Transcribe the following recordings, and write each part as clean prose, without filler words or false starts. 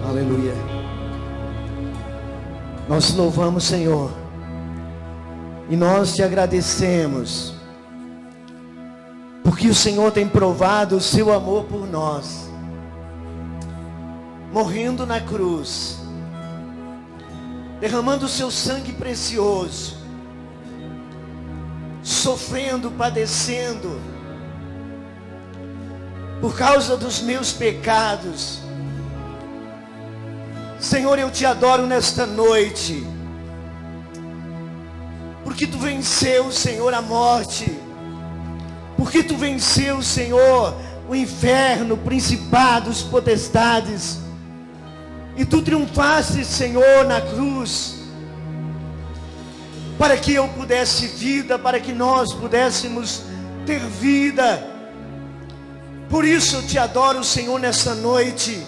Aleluia. Nós louvamos, Senhor, e nós te agradecemos, porque o Senhor tem provado o seu amor por nós, morrendo na cruz, derramando o seu sangue precioso, sofrendo, padecendo, por causa dos meus pecados. Senhor, eu te adoro nesta noite, porque tu venceu, Senhor, a morte, porque tu venceu, Senhor, o inferno, principados, potestades, e tu triunfaste, Senhor, na cruz, para que eu pudesse vida, para que nós pudéssemos ter vida. Por isso eu te adoro, Senhor, nesta noite.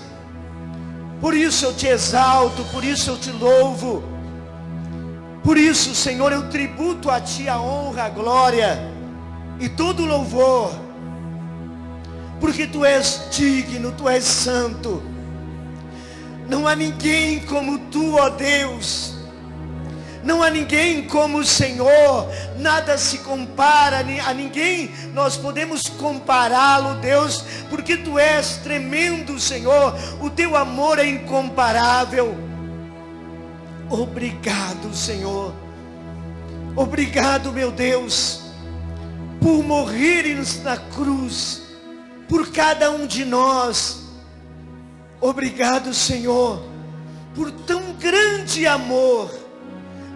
Por isso eu te exalto, por isso eu te louvo. Por isso, Senhor, eu tributo a ti a honra, a glória e todo o louvor, porque tu és digno, tu és santo. Não há ninguém como tu, ó Deus. Não há ninguém como o Senhor. Nada se compara a ninguém. Nós podemos compará-lo, Deus, porque tu és tremendo, Senhor. O teu amor é incomparável. Obrigado, Senhor. Obrigado, meu Deus, por morreres na cruz por cada um de nós. Obrigado, Senhor, por tão grande amor,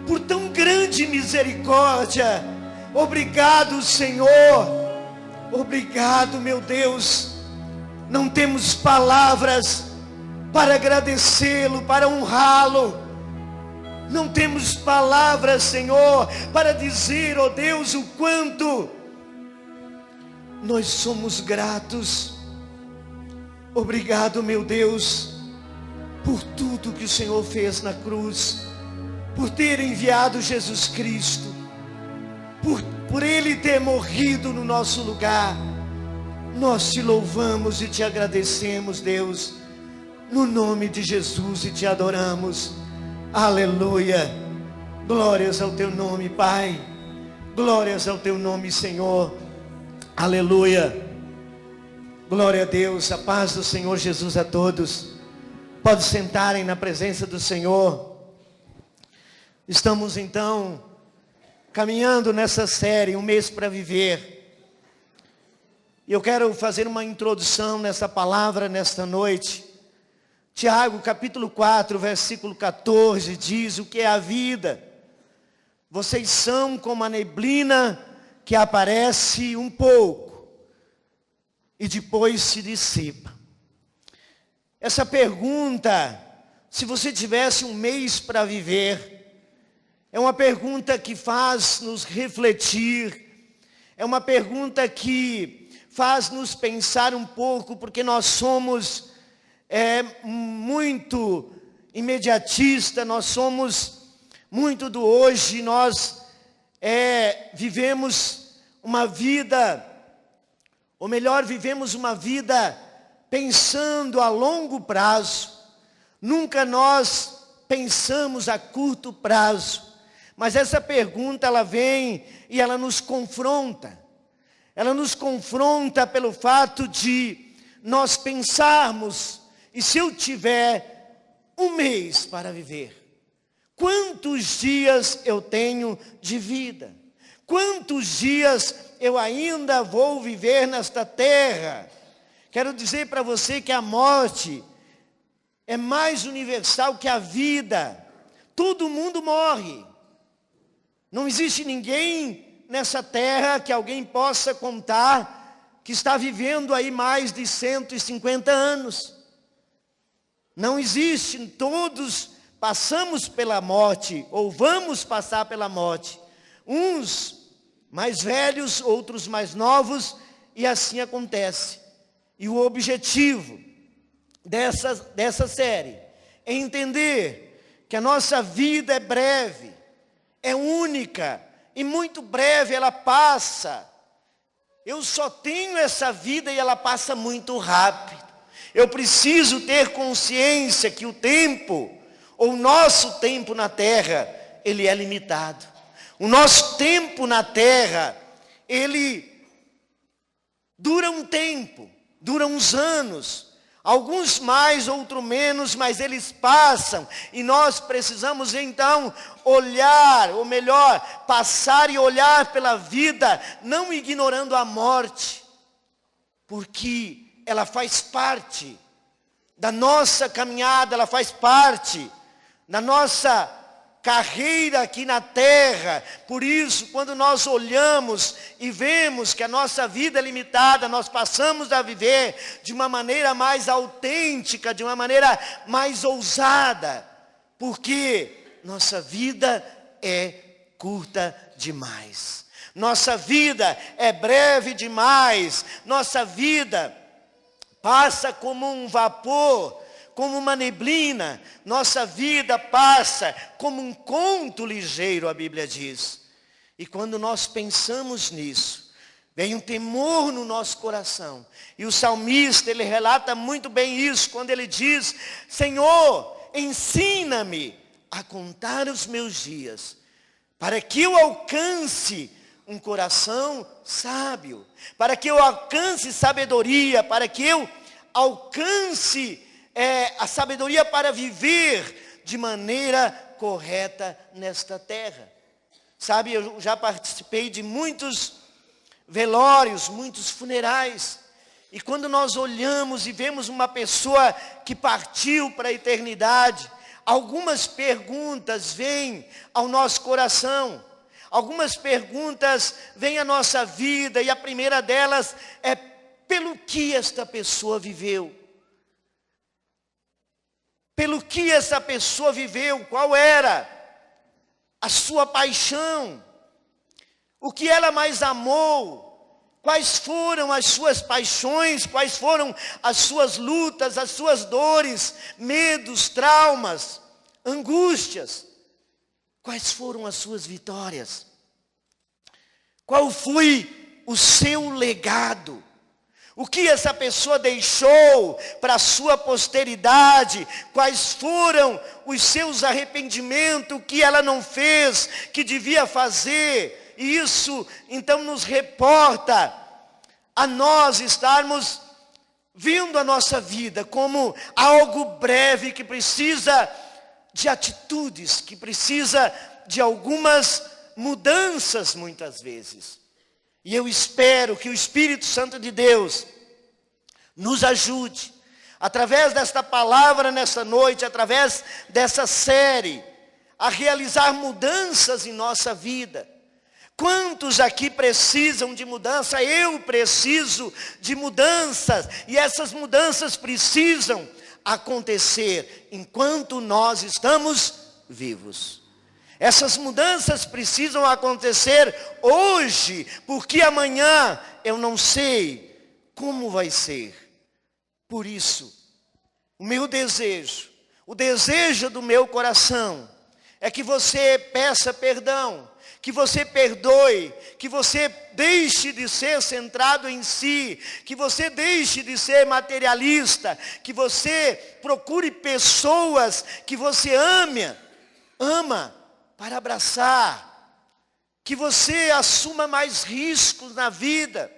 por tão grande misericórdia. Obrigado, Senhor. Obrigado, meu Deus. Não temos palavras para agradecê-lo, para honrá-lo. Não temos palavras, Senhor, para dizer, ó Deus, o quanto nós somos gratos. Obrigado, meu Deus, por tudo que o Senhor fez na cruz, por ter enviado Jesus Cristo, por Ele ter morrido no nosso lugar. Nós te louvamos e te agradecemos, Deus, no nome de Jesus, e te adoramos. Aleluia. Glórias ao teu nome, Pai. Glórias ao teu nome, Senhor. Aleluia. Glória a Deus. A paz do Senhor Jesus a todos. Pode sentarem na presença do Senhor. Estamos então caminhando nessa série, Um Mês para Viver. E eu quero fazer uma introdução nessa palavra nesta noite. Tiago capítulo 4, versículo 14 diz: o que é a vida? Vocês são como a neblina que aparece um pouco e depois se dissipa. Essa pergunta, se você tivesse um mês para viver, é uma pergunta que faz nos refletir, é uma pergunta que faz nos pensar um pouco, porque nós somos muito imediatista, nós somos muito do hoje, nós vivemos uma vida, ou melhor, vivemos uma vida pensando a longo prazo. Nunca nós pensamos a curto prazo. Mas essa pergunta, ela vem e ela nos confronta. Ela nos confronta pelo fato de nós pensarmos: e se eu tiver um mês para viver, quantos dias eu tenho de vida? Quantos dias eu ainda vou viver nesta terra? Quero dizer para você que a morte é mais universal que a vida. Todo mundo morre. Não existe ninguém nessa terra que alguém possa contar que está vivendo aí mais de 150 anos. Não existe. Todos passamos pela morte, ou vamos passar pela morte. Uns mais velhos, outros mais novos, e assim acontece. E o objetivo dessa série é entender que a nossa vida é breve, é única, e muito breve ela passa. Eu só tenho essa vida e ela passa muito rápido. Eu preciso ter consciência que o tempo, ou o nosso tempo na terra, ele é limitado. O nosso tempo na terra, ele dura um tempo, dura uns anos, alguns mais, outros menos, mas eles passam, e nós precisamos então olhar, ou melhor, passar e olhar pela vida, não ignorando a morte, porque ela faz parte da nossa caminhada, ela faz parte da nossa carreira aqui na terra. Por isso, quando nós olhamos e vemos que a nossa vida é limitada, nós passamos a viver de uma maneira mais autêntica, de uma maneira mais ousada, porque nossa vida é curta demais, nossa vida é breve demais, nossa vida passa como um vapor, como uma neblina, nossa vida passa como um conto ligeiro, a Bíblia diz. E quando nós pensamos nisso, vem um temor no nosso coração. E o salmista, ele relata muito bem isso, quando ele diz: Senhor, ensina-me a contar os meus dias, para que eu alcance um coração sábio, para que eu alcance sabedoria, para que eu alcance a sabedoria para viver de maneira correta nesta terra. Sabe, eu já participei de muitos velórios, muitos funerais, e quando nós olhamos e vemos uma pessoa que partiu para a eternidade, algumas perguntas vêm ao nosso coração. Algumas perguntas vêm à nossa vida, e a primeira delas é: pelo que esta pessoa viveu? Pelo que essa pessoa viveu? Qual era a sua paixão? O que ela mais amou? Quais foram as suas paixões? Quais foram as suas lutas, as suas dores, medos, traumas, angústias? Quais foram as suas vitórias? Qual foi o seu legado? O que essa pessoa deixou para a sua posteridade? Quais foram os seus arrependimentos? O que ela não fez, que devia fazer? E isso então nos reporta a nós estarmos vendo a nossa vida como algo breve, que precisa de atitudes, que precisa de algumas mudanças muitas vezes. E eu espero que o Espírito Santo de Deus nos ajude, através desta palavra nessa noite, através dessa série, a realizar mudanças em nossa vida. Quantos aqui precisam de mudança? Eu preciso de mudanças, e essas mudanças precisam acontecer enquanto nós estamos vivos. Essas mudanças precisam acontecer hoje, porque amanhã eu não sei como vai ser. Por isso, o meu desejo, o desejo do meu coração, é que você peça perdão, que você perdoe, que você deixe de ser centrado em si, que você deixe de ser materialista, que você procure pessoas que você ama para abraçar, que você assuma mais riscos na vida,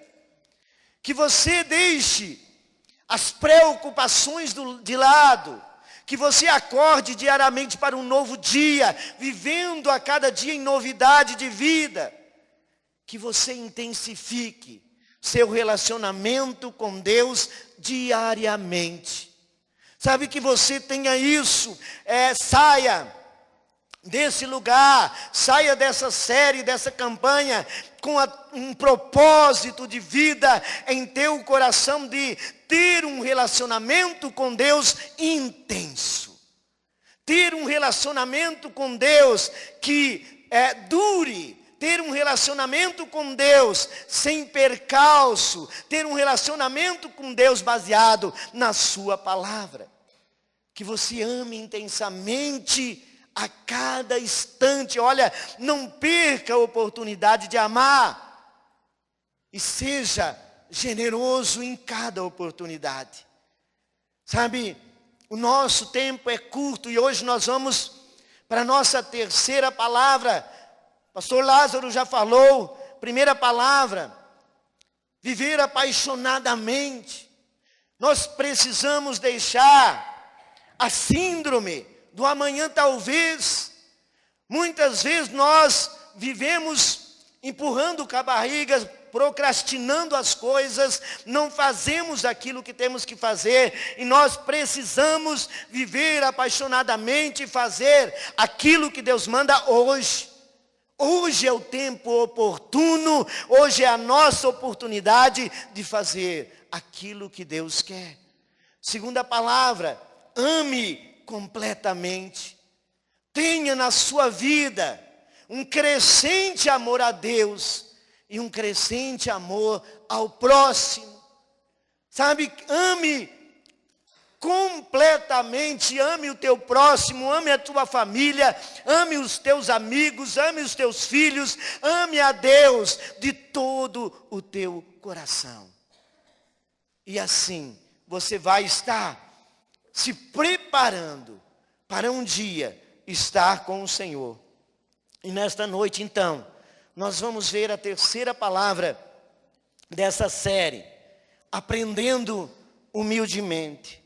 que você deixe as preocupações de lado, que você acorde diariamente para um novo dia, vivendo a cada dia em novidade de vida, que você intensifique seu relacionamento com Deus diariamente. Sabe, que você tenha isso, saia desse lugar, saia dessa série, dessa campanha, com um propósito de vida em teu coração, de ter um relacionamento com Deus intenso, ter um relacionamento com Deus que dure ter um relacionamento com Deus sem percalço, ter um relacionamento com Deus baseado na sua palavra. Que você ame intensamente a cada instante. Olha, não perca a oportunidade de amar e seja generoso em cada oportunidade. Sabe, o nosso tempo é curto e hoje nós vamos para a nossa terceira palavra. Pastor Lázaro já falou, primeira palavra, viver apaixonadamente. Nós precisamos deixar a síndrome do amanhã talvez. Muitas vezes nós vivemos empurrando com a barriga, procrastinando as coisas, não fazemos aquilo que temos que fazer, e nós precisamos viver apaixonadamente e fazer aquilo que Deus manda hoje. Hoje é o tempo oportuno, hoje é a nossa oportunidade de fazer aquilo que Deus quer. Segunda palavra, ame completamente. Tenha na sua vida um crescente amor a Deus e um crescente amor ao próximo. Sabe, ame completamente, ame o teu próximo, ame a tua família, ame os teus amigos, ame os teus filhos, ame a Deus de todo o teu coração. E assim, você vai estar se preparando para um dia estar com o Senhor. E nesta noite, então, nós vamos ver a terceira palavra dessa série, aprendendo humildemente.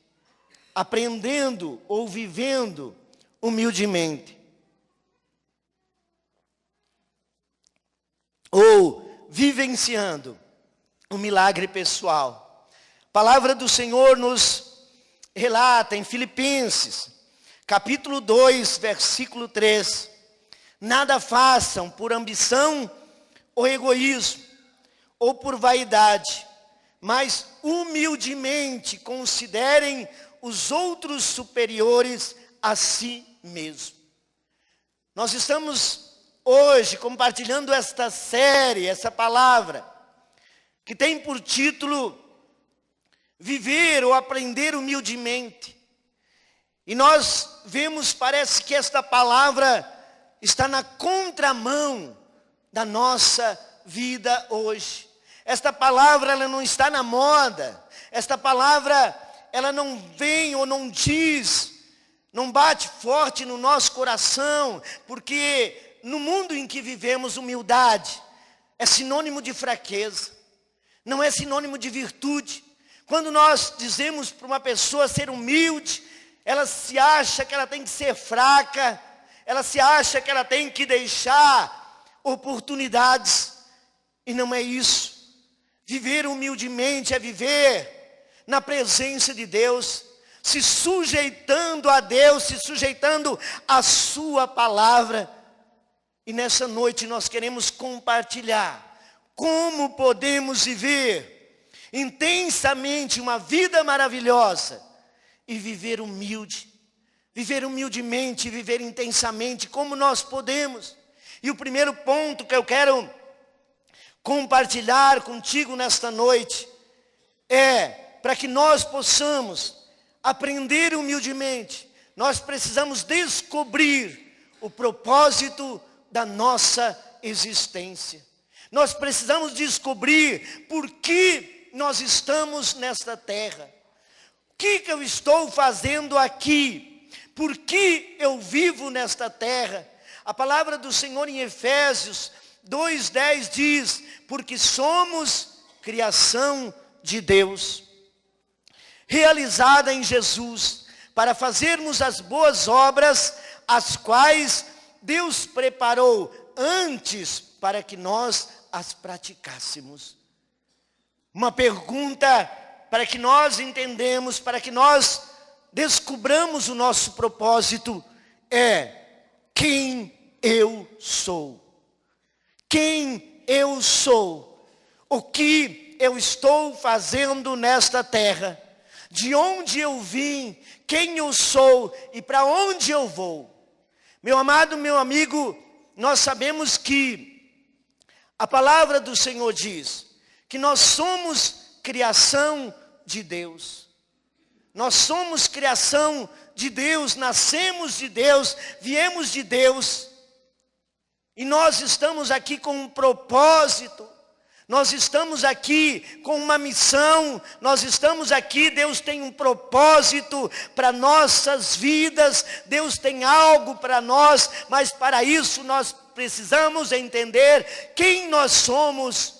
Aprendendo ou vivendo humildemente. Ou vivenciando um milagre pessoal. A palavra do Senhor nos relata em Filipenses, capítulo 2, versículo 3. Nada façam por ambição ou egoísmo, ou por vaidade, mas humildemente considerem os outros superiores a si mesmo. Nós estamos hoje compartilhando esta série, essa palavra, que tem por título Viver ou Aprender Humildemente. E nós vemos, parece que esta palavra está na contramão da nossa vida hoje. Esta palavra, ela não está na moda. Esta palavra, ela não vem ou não diz, não bate forte no nosso coração, porque no mundo em que vivemos, humildade é sinônimo de fraqueza, não é sinônimo de virtude. Quando nós dizemos para uma pessoa ser humilde, ela se acha que ela tem que ser fraca, ela se acha que ela tem que deixar oportunidades, e não é isso. Viver humildemente é viver na presença de Deus, se sujeitando a Deus, se sujeitando à sua palavra. E nessa noite nós queremos compartilhar como podemos viver intensamente uma vida maravilhosa e viver humildemente, viver intensamente, como nós podemos. E o primeiro ponto que eu quero compartilhar contigo nesta noite é, para que nós possamos aprender humildemente, nós precisamos descobrir o propósito da nossa existência. Nós precisamos descobrir por que nós estamos nesta terra. O que eu estou fazendo aqui? Por que eu vivo nesta terra? A palavra do Senhor em Efésios 2:10 diz: porque somos criação de Deus, realizada em Jesus, para fazermos as boas obras, as quais Deus preparou antes para que nós as praticássemos. Uma pergunta para que nós entendemos, para que nós descubramos o nosso propósito é: quem eu sou? Quem eu sou? O que eu estou fazendo nesta terra? De onde eu vim? Quem eu sou? E para onde eu vou? Meu amado, meu amigo, nós sabemos que A palavra do Senhor diz que nós somos criação de Deus. Nós somos criação de Deus, nascemos de Deus, viemos de Deus. E nós estamos aqui com um propósito. Nós estamos aqui com uma missão. Nós estamos aqui, Deus tem um propósito para nossas vidas. Deus tem algo para nós, mas para isso nós precisamos entender quem nós somos.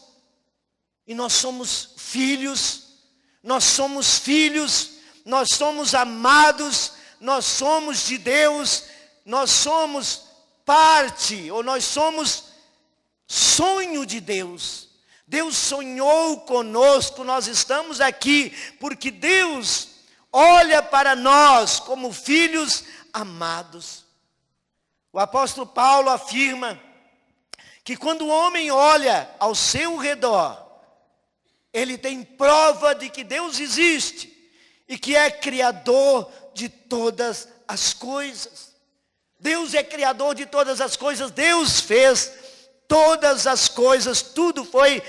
E nós somos filhos, nós somos filhos, nós somos amados, nós somos de Deus, nós somos parte, ou nós somos sonho de Deus. Deus sonhou conosco, nós estamos aqui porque Deus olha para nós como filhos amados. O apóstolo Paulo afirma que quando o homem olha ao seu redor, ele tem prova de que Deus existe e que é criador de todas as coisas. Deus é criador de todas as coisas, Deus fez todas as coisas, tudo foi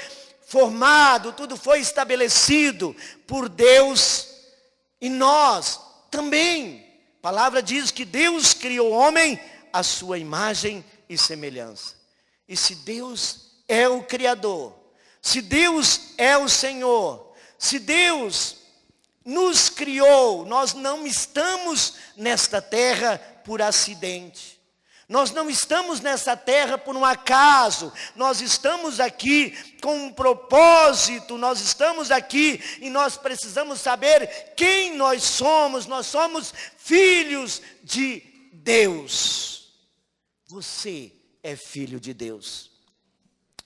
formado, tudo foi estabelecido por Deus e nós também. A palavra diz que Deus criou o homem à sua imagem e semelhança. E se Deus é o Criador, se Deus é o Senhor, se Deus nos criou, nós não estamos nesta terra por acidente. Nós não estamos nessa terra por um acaso. Nós estamos aqui com um propósito. Nós estamos aqui e nós precisamos saber quem nós somos. Nós somos filhos de Deus. Você é filho de Deus.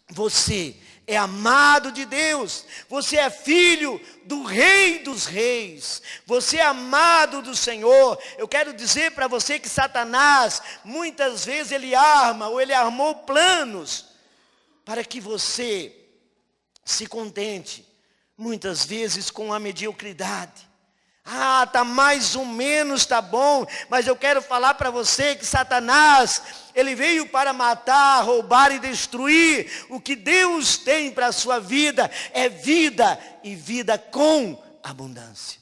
Você é amado de Deus. Você é filho do Rei dos Reis. Você é amado do Senhor. Eu quero dizer para você que Satanás, muitas vezes ele armou planos para que você se contente, muitas vezes com a mediocridade. Tá mais ou menos, tá bom, mas eu quero falar para você que Satanás, ele veio para matar, roubar e destruir. O que Deus tem para a sua vida é vida e vida com abundância.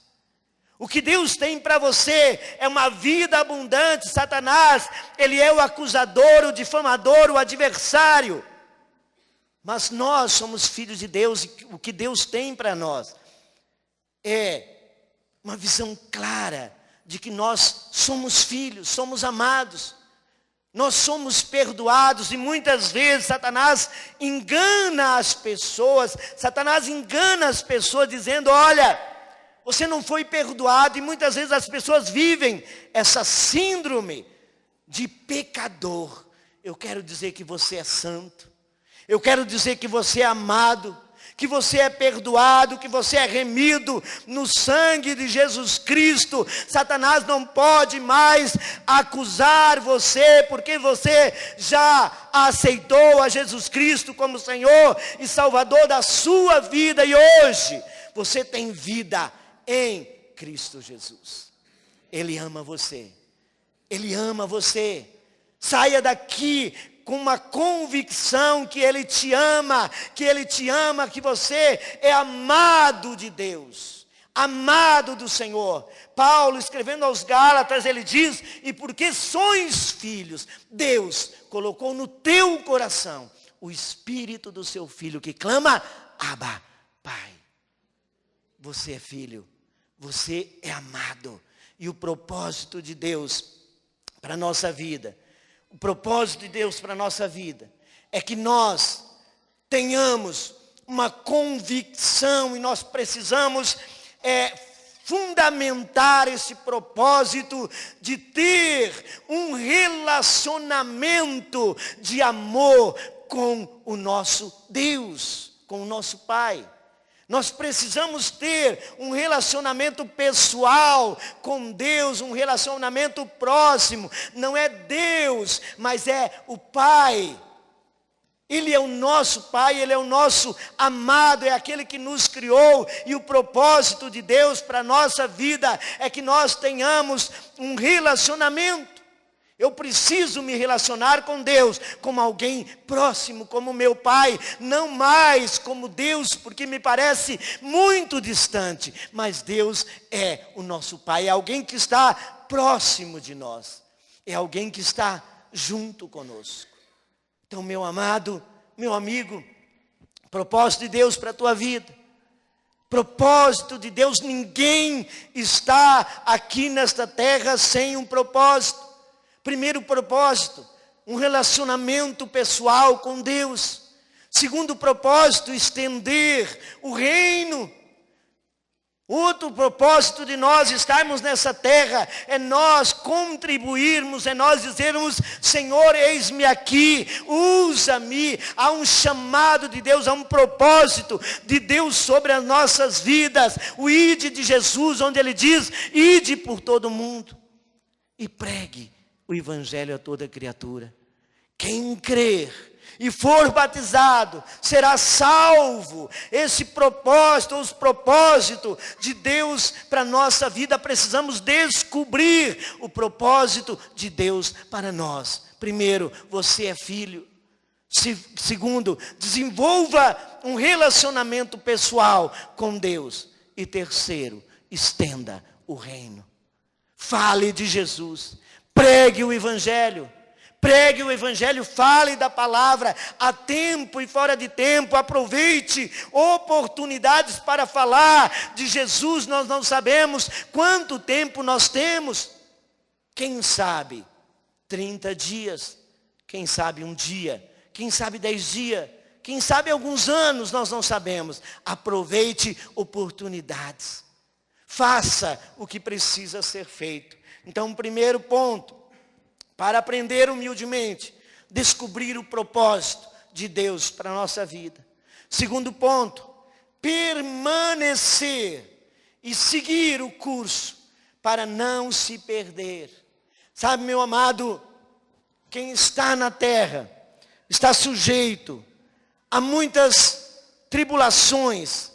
O que Deus tem para você é uma vida abundante. Satanás, ele é o acusador, o difamador, o adversário. Mas nós somos filhos de Deus e o que Deus tem para nós é uma visão clara de que nós somos filhos, somos amados, nós somos perdoados. E muitas vezes Satanás engana as pessoas, dizendo, olha, você não foi perdoado. E muitas vezes as pessoas vivem essa síndrome de pecador. Eu quero dizer que você é santo, eu quero dizer que você é amado, que você é perdoado, que você é remido no sangue de Jesus Cristo. Satanás não pode mais acusar você, porque você já aceitou a Jesus Cristo como Senhor e Salvador da sua vida. E hoje você tem vida em Cristo Jesus. Ele ama você. Ele ama você. Saia daqui com uma convicção que Ele te ama, que você é amado de Deus, amado do Senhor. Paulo, escrevendo aos Gálatas, ele diz, e porque sois filhos, Deus colocou no teu coração o Espírito do seu Filho, que clama, Abba, Pai. Você é filho, você é amado, e o propósito de Deus para a nossa vida, o propósito de Deus para a nossa vida é que nós tenhamos uma convicção, e nós precisamos fundamentar esse propósito de ter um relacionamento de amor com o nosso Deus, com o nosso Pai. Nós precisamos ter um relacionamento pessoal com Deus, um relacionamento próximo. Não é Deus, mas é o Pai. Ele é o nosso Pai, Ele é o nosso amado, é aquele que nos criou. E o propósito de Deus para a nossa vida é que nós tenhamos um relacionamento. Eu preciso me relacionar com Deus como alguém próximo, como meu pai, não mais como Deus, porque me parece muito distante. Mas Deus é o nosso pai, é alguém que está próximo de nós, é alguém que está junto conosco. Então, meu amado, meu amigo, propósito de Deus para a tua vida. Propósito de Deus, ninguém está aqui nesta terra sem um propósito. Primeiro propósito, um relacionamento pessoal com Deus. Segundo propósito, estender o reino. Outro propósito de nós estarmos nessa terra é nós contribuirmos, é nós dizermos: Senhor, eis-me aqui, usa-me. Há um chamado de Deus, há um propósito de Deus sobre as nossas vidas. O ide de Jesus, onde Ele diz: ide por todo mundo e pregue o evangelho a toda criatura. Quem crer e for batizado será salvo. Esse propósito, os propósitos de Deus para a nossa vida, precisamos descobrir o propósito de Deus para nós. Primeiro, você é filho. Segundo, desenvolva um relacionamento pessoal com Deus. E terceiro, estenda o reino. Fale de Jesus, pregue o evangelho. Pregue o evangelho, fale da palavra, a tempo e fora de tempo, aproveite oportunidades para falar de Jesus. Nós não sabemos quanto tempo nós temos. Quem sabe 30 dias, quem sabe um dia, quem sabe 10 dias, quem sabe alguns anos, nós não sabemos. Aproveite oportunidades, faça o que precisa ser feito. Então, primeiro ponto, para aprender humildemente, descobrir o propósito de Deus para a nossa vida. Segundo ponto, permanecer e seguir o curso para não se perder. Sabe, meu amado, quem está na terra está sujeito a muitas tribulações,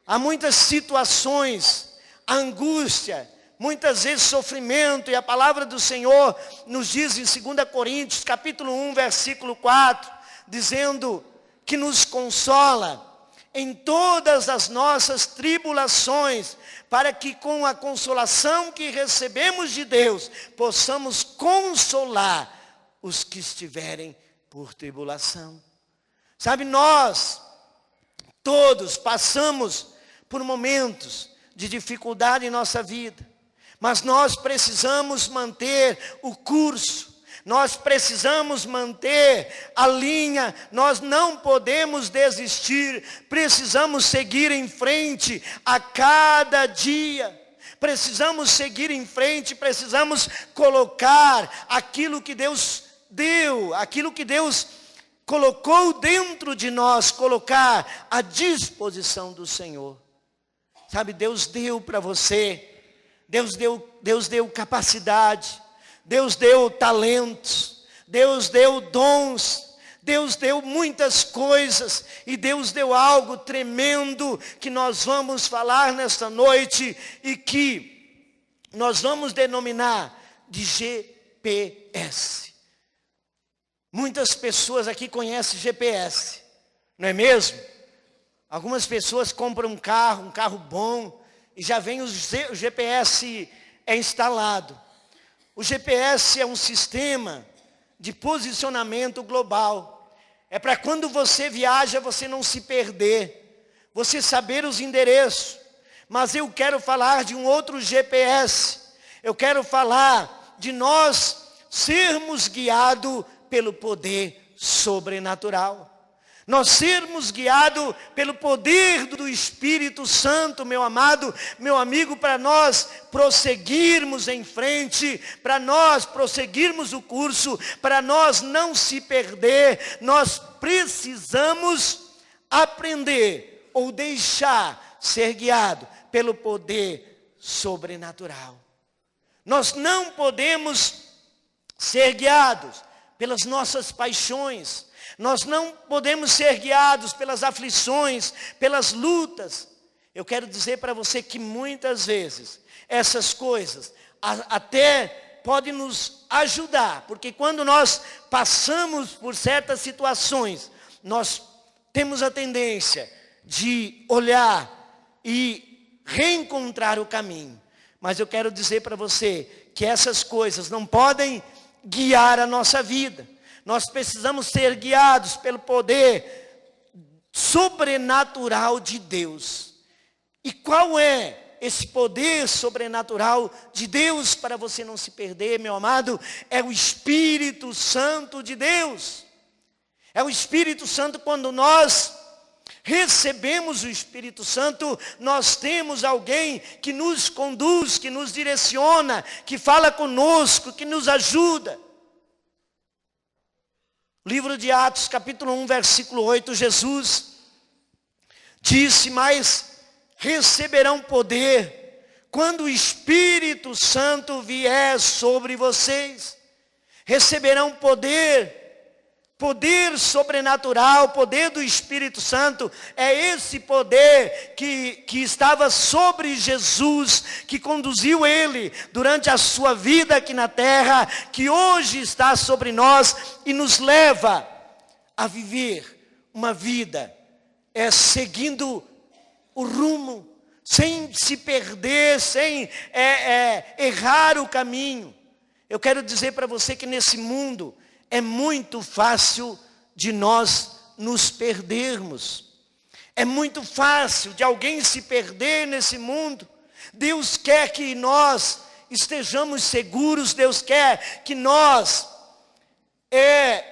a muitas situações, a angústia, muitas vezes sofrimento, e a palavra do Senhor nos diz em 2 Coríntios, capítulo 1, versículo 4, dizendo que nos consola em todas as nossas tribulações, para que com a consolação que recebemos de Deus, possamos consolar os que estiverem por tribulação. Sabe, nós todos passamos por momentos de dificuldade em nossa vida, mas nós precisamos manter o curso, nós precisamos manter a linha, nós não podemos desistir, precisamos seguir em frente a cada dia, precisamos seguir em frente, precisamos colocar aquilo que Deus deu, aquilo que Deus colocou dentro de nós, colocar à disposição do Senhor. Sabe, Deus deu para você, Deus deu capacidade, Deus deu talentos, Deus deu dons, Deus deu muitas coisas, e Deus deu algo tremendo que nós vamos falar nesta noite e que nós vamos denominar de GPS. Muitas pessoas aqui conhecem GPS, não é mesmo? Algumas pessoas compram um carro bom, e já vem o GPS instalado. O GPS é um sistema de posicionamento global. É para quando você viaja, você não se perder, você saber os endereços. Mas eu quero falar de um outro GPS. Eu quero falar de nós sermos guiados pelo poder sobrenatural. Nós sermos guiados pelo poder do Espírito Santo, meu amado, meu amigo, para nós prosseguirmos em frente, para nós prosseguirmos o curso, para nós não se perder. Nós precisamos aprender ou deixar ser guiado pelo poder sobrenatural. Nós não podemos ser guiados pelas nossas paixões. Nós não podemos ser guiados pelas aflições, pelas lutas. Eu quero dizer para você que muitas vezes essas coisas até pode nos ajudar, porque quando nós passamos por certas situações, nós temos a tendência de olhar e reencontrar o caminho. Mas eu quero dizer para você que essas coisas não podem guiar a nossa vida. Nós precisamos ser guiados pelo poder sobrenatural de Deus. E qual é esse poder sobrenatural de Deus para você não se perder, meu amado? É o Espírito Santo de Deus. É o Espírito Santo. Quando nós recebemos o Espírito Santo, nós temos alguém que nos conduz, que nos direciona, que fala conosco, que nos ajuda. Livro de Atos, capítulo 1, versículo 8, Jesus disse: mas receberão poder quando o Espírito Santo vier sobre vocês. Receberão poder sobrenatural, poder do Espírito Santo. É esse poder que estava sobre Jesus, que conduziu ele durante a sua vida aqui na terra, que hoje está sobre nós e nos leva a viver uma vida seguindo o rumo, sem se perder, sem errar o caminho. Eu quero dizer para você que nesse mundo é muito fácil de nós nos perdermos. É muito fácil de alguém se perder nesse mundo. Deus quer que nós estejamos seguros. Deus quer que nós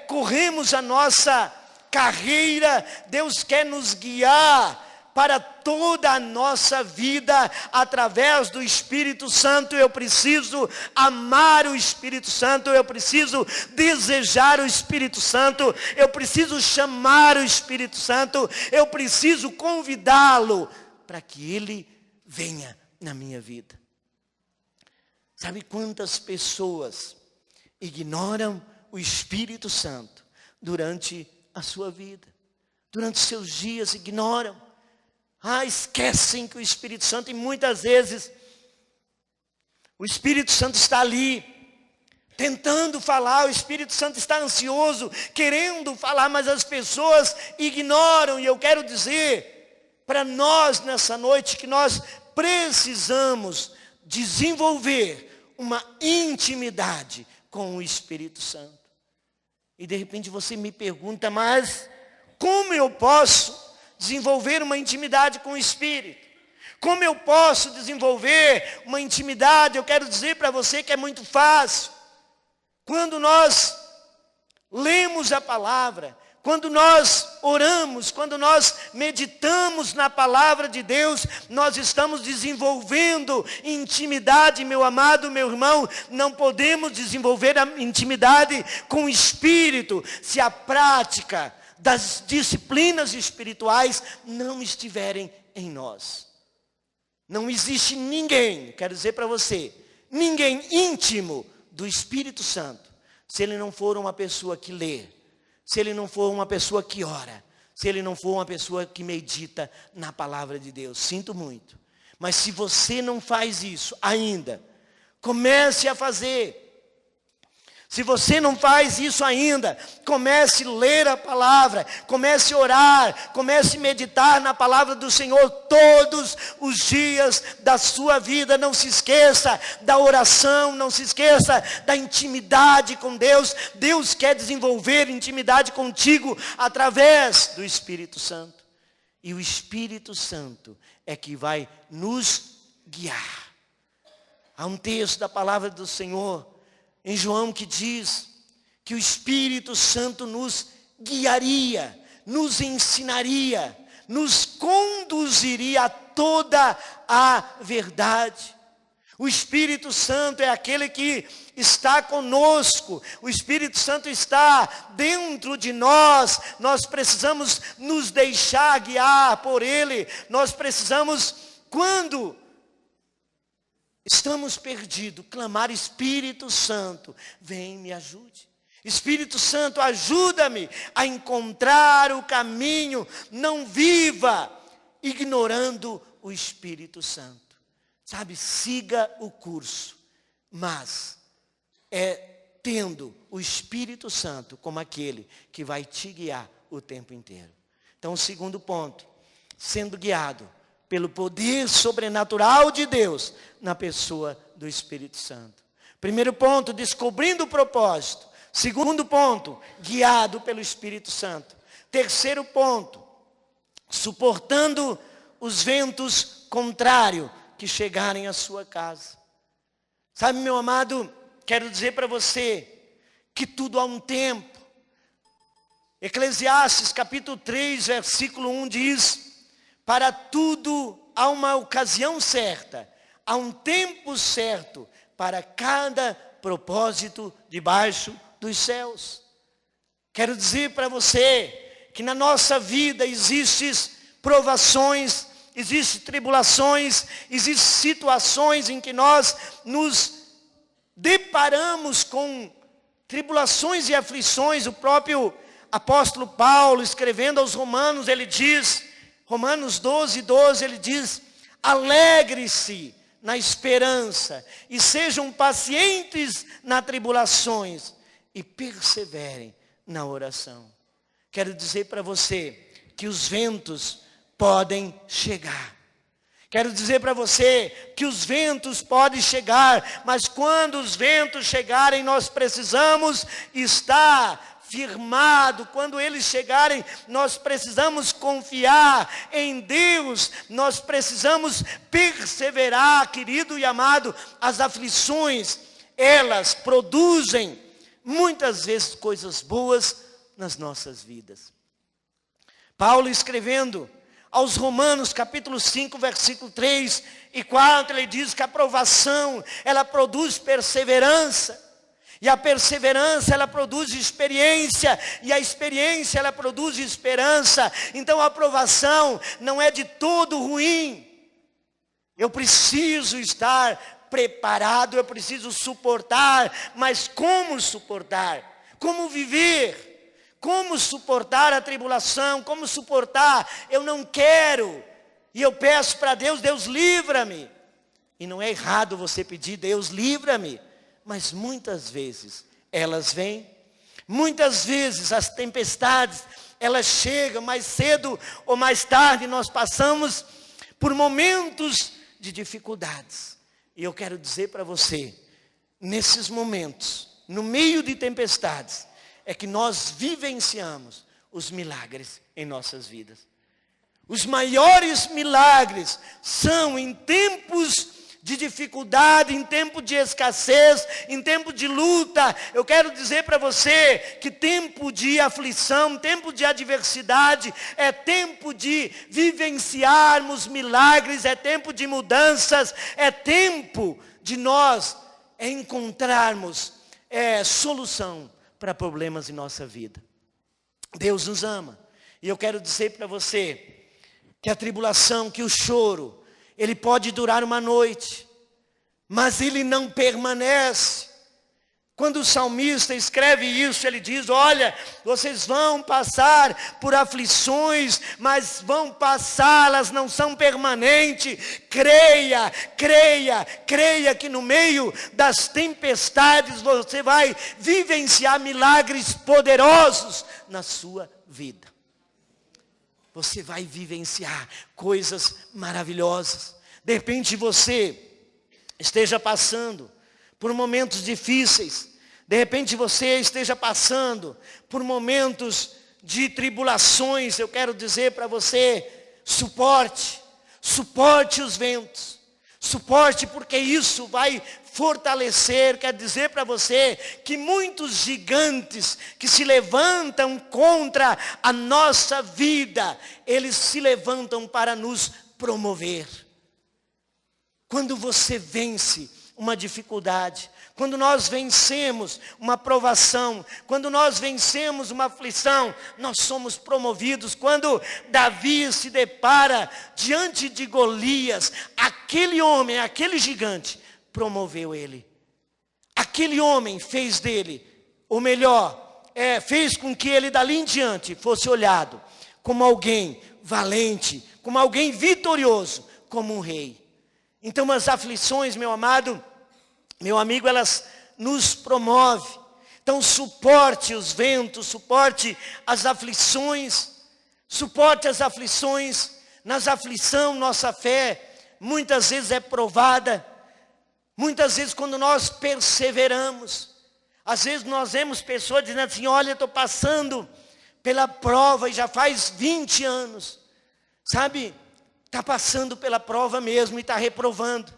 corremos a nossa carreira. Deus quer nos guiar para toda a nossa vida através do Espírito Santo. Eu preciso amar o Espírito Santo, eu preciso desejar o Espírito Santo, eu preciso chamar o Espírito Santo, eu preciso convidá-lo para que ele venha na minha vida. Sabe quantas pessoas ignoram o Espírito Santo durante a sua vida? Durante os seus dias ignoram. Esquecem que o Espírito Santo, e muitas vezes o Espírito Santo está ali tentando falar, o Espírito Santo está ansioso, querendo falar, mas as pessoas ignoram. E eu quero dizer para nós nessa noite que nós precisamos desenvolver uma intimidade com o Espírito Santo. E de repente você me pergunta: mas como eu posso desenvolver uma intimidade com o Espírito? Como eu posso desenvolver uma intimidade? Eu quero dizer para você que é muito fácil. Quando nós lemos a palavra, quando nós oramos, quando nós meditamos na palavra de Deus, nós estamos desenvolvendo intimidade, meu amado, meu irmão. Não podemos desenvolver a intimidade com o Espírito se a prática das disciplinas espirituais não estiverem em nós. Não existe ninguém, quero dizer para você, ninguém íntimo do Espírito Santo, se ele não for uma pessoa que lê, se ele não for uma pessoa que ora, se ele não for uma pessoa que medita na palavra de Deus. Sinto muito, mas se você não faz isso ainda, comece a fazer. Se você não faz isso ainda, comece a ler a palavra, comece a orar, comece a meditar na palavra do Senhor todos os dias da sua vida. Não se esqueça da oração, não se esqueça da intimidade com Deus. Deus quer desenvolver intimidade contigo através do Espírito Santo. E o Espírito Santo é que vai nos guiar. Há um texto da palavra do Senhor em João que diz que o Espírito Santo nos guiaria, nos ensinaria, nos conduziria a toda a verdade. O Espírito Santo é aquele que está conosco, o Espírito Santo está dentro de nós. Nós precisamos nos deixar guiar por Ele. Nós precisamos, quando estamos perdidos, clamar: Espírito Santo, vem, me ajude. Espírito Santo, ajuda-me a encontrar o caminho. Não viva ignorando o Espírito Santo. Sabe, siga o curso, mas é tendo o Espírito Santo como aquele que vai te guiar o tempo inteiro. Então, o segundo ponto, sendo guiado pelo poder sobrenatural de Deus na pessoa do Espírito Santo. Primeiro ponto, descobrindo o propósito. Segundo ponto, guiado pelo Espírito Santo. Terceiro ponto, suportando os ventos contrários que chegarem à sua casa. Sabe, meu amado, quero dizer para você que tudo há um tempo. Eclesiastes capítulo 3, versículo 1 diz: para tudo há uma ocasião certa, há um tempo certo para cada propósito debaixo dos céus. Quero dizer para você que na nossa vida existem provações, existem tribulações, existem situações em que nós nos deparamos com tribulações e aflições. O próprio apóstolo Paulo, escrevendo aos Romanos, ele diz, Romanos 12, 12, ele diz: alegre-se na esperança e sejam pacientes nas tribulações e perseverem na oração. Quero dizer para você que os ventos podem chegar. Quero dizer para você que os ventos podem chegar, mas quando os ventos chegarem, nós precisamos estar firmado. Quando eles chegarem, nós precisamos confiar em Deus, nós precisamos perseverar, querido e amado. As aflições, elas produzem muitas vezes coisas boas nas nossas vidas. Paulo, escrevendo aos Romanos capítulo 5, versículo 3 e 4, ele diz que a provação, ela produz perseverança. E a perseverança, ela produz experiência. E a experiência, ela produz esperança. Então a provação não é de todo ruim. Eu preciso estar preparado, eu preciso suportar. Mas como suportar? Como viver? Como suportar a tribulação? Como suportar? Eu não quero. E eu peço para Deus: Deus, livra-me. E não é errado você pedir: Deus, livra-me. Mas muitas vezes elas vêm, muitas vezes as tempestades, elas chegam mais cedo ou mais tarde. Nós passamos por momentos de dificuldades. E eu quero dizer para você, nesses momentos, no meio de tempestades, é que nós vivenciamos os milagres em nossas vidas. Os maiores milagres são em tempos de dificuldade, em tempo de escassez, em tempo de luta. Eu quero dizer para você que tempo de aflição, tempo de adversidade, é tempo de vivenciarmos milagres, é tempo de mudanças, é tempo de nós encontrarmos solução para problemas em nossa vida. Deus nos ama. E eu quero dizer para você que a tribulação, que o choro, ele pode durar uma noite, mas ele não permanece. Quando o salmista escreve isso, ele diz: olha, vocês vão passar por aflições, mas vão passar, elas não são permanentes. Creia, creia, creia que no meio das tempestades você vai vivenciar milagres poderosos na sua vida. Você vai vivenciar coisas maravilhosas. De repente você esteja passando por momentos difíceis. De repente você esteja passando por momentos de tribulações. Eu quero dizer para você: suporte os ventos. Suporte, porque isso vai fortalecer. Quer dizer para você que muitos gigantes que se levantam contra a nossa vida, eles se levantam para nos promover. Quando você vence uma dificuldade, quando nós vencemos uma provação, quando nós vencemos uma aflição, nós somos promovidos. Quando Davi se depara diante de Golias, aquele homem, aquele gigante, promoveu ele. Aquele homem fez dele, ou melhor, fez com que ele dali em diante fosse olhado como alguém valente, como alguém vitorioso, como um rei. Então as aflições, meu amado, meu amigo, elas nos promove. Então suporte os ventos, suporte as aflições, suporte as aflições. Nas aflições nossa fé muitas vezes é provada. Muitas vezes quando nós perseveramos, às vezes nós vemos pessoas dizendo assim, olha, estou passando pela prova e já faz 20 anos. Sabe, está passando pela prova mesmo e está reprovando.